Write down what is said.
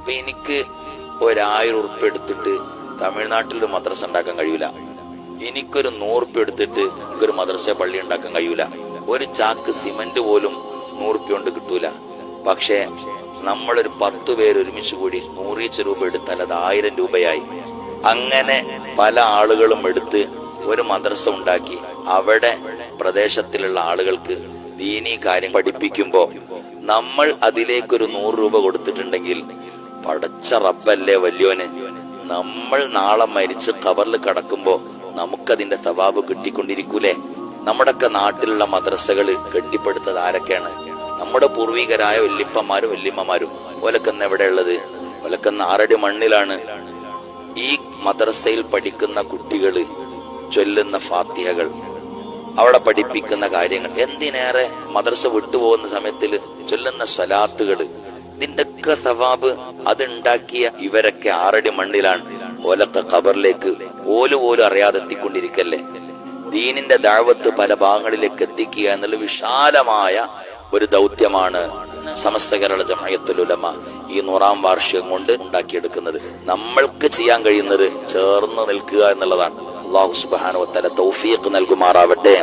അപ്പൊ എനിക്ക് 1000 ഉറുപ്പ്യ എടുത്തിട്ട് തമിഴ്നാട്ടിലൊരു മദ്രസ ഉണ്ടാക്കാൻ കഴിയൂല. എനിക്കൊരു 100 ഉറുപ്പ്യ എടുത്തിട്ട് എനിക്കൊരു മദ്രസ പള്ളി ഉണ്ടാക്കാൻ കഴിയൂല. ഒരു ചാക്ക് സിമന്റ് പോലും 100 ഉറുപ്പ്യ കൊണ്ട് കിട്ടൂല. പക്ഷെ നമ്മളൊരു 10 പേര് ഒരുമിച്ച് കൂടി 100 രൂപ എടുത്താൽ അത് 1000 രൂപയായി. അങ്ങനെ പല ആളുകളും എടുത്ത് ഒരു മദ്രസ ഉണ്ടാക്കി അവിടെ പ്രദേശത്തിലുള്ള ആളുകൾക്ക് ദീനീ കാര്യം പഠിപ്പിക്കുമ്പോ നമ്മൾ അതിലേക്കൊരു 100 രൂപ കൊടുത്തിട്ടുണ്ടെങ്കിൽ പടച്ച റബ്ബല്ലേ വല്യോന്, നമ്മൾ നാളെ മരിച്ച് ഖബറിൽ കടക്കുമ്പോ നമുക്കതിന്റെ തവാബ് കിട്ടിക്കൊണ്ടിരിക്കൂലേ? നമ്മുടെയൊക്കെ നാട്ടിലുള്ള മദ്രസകൾ കെട്ടിപ്പടുത്തത് ആരൊക്കെയാണ്? നമ്മുടെ പൂർവികരായ വല്യപ്പന്മാരും വല്യമ്മമാരും. ഓലക്കന്ന് എവിടെയുള്ളത്? ഓലക്കന്ന് 6 അടി മണ്ണിലാണ്. ഈ മദ്രസയിൽ പഠിക്കുന്ന കുട്ടികള് ചൊല്ലുന്ന ഫാത്തിഹകൾ, അവിടെ പഠിപ്പിക്കുന്ന കാര്യങ്ങൾ, എന്തിനേറെ മദ്രസ വിട്ടുപോകുന്ന സമയത്തിൽ ചൊല്ലുന്ന സ്വലാത്തുകള്, ഇതിന്റെയൊക്കെ സവാബ് അതുണ്ടാക്കിയ ഇവരൊക്കെ 6 അടി മണ്ണിലാണ്. ഓലൊക്കെ ഖബറിലേക്ക് പോലും അറിയാതെ എത്തിക്കൊണ്ടിരിക്കല്ലേ? ദീനിന്റെ ദഅവത്ത് പല ഭാഗങ്ങളിലേക്ക് എത്തിക്കുക എന്നുള്ള വിശാലമായ ഒരു ദൗത്യമാണ് സമസ്ത കേരള ജംഇയ്യത്തുൽ ഉലമ ഈ 100ാം വാർഷികം കൊണ്ട് ഉണ്ടാക്കിയെടുക്കുന്നത്. നമ്മൾക്ക് ചെയ്യാൻ കഴിയുന്നത് ചേർന്ന് നിൽക്കുക എന്നുള്ളതാണ്. അല്ലാഹു സുബ്ഹാനഹു വ തആല തൗഫീഖ് നൽകുമാറാവട്ടെ.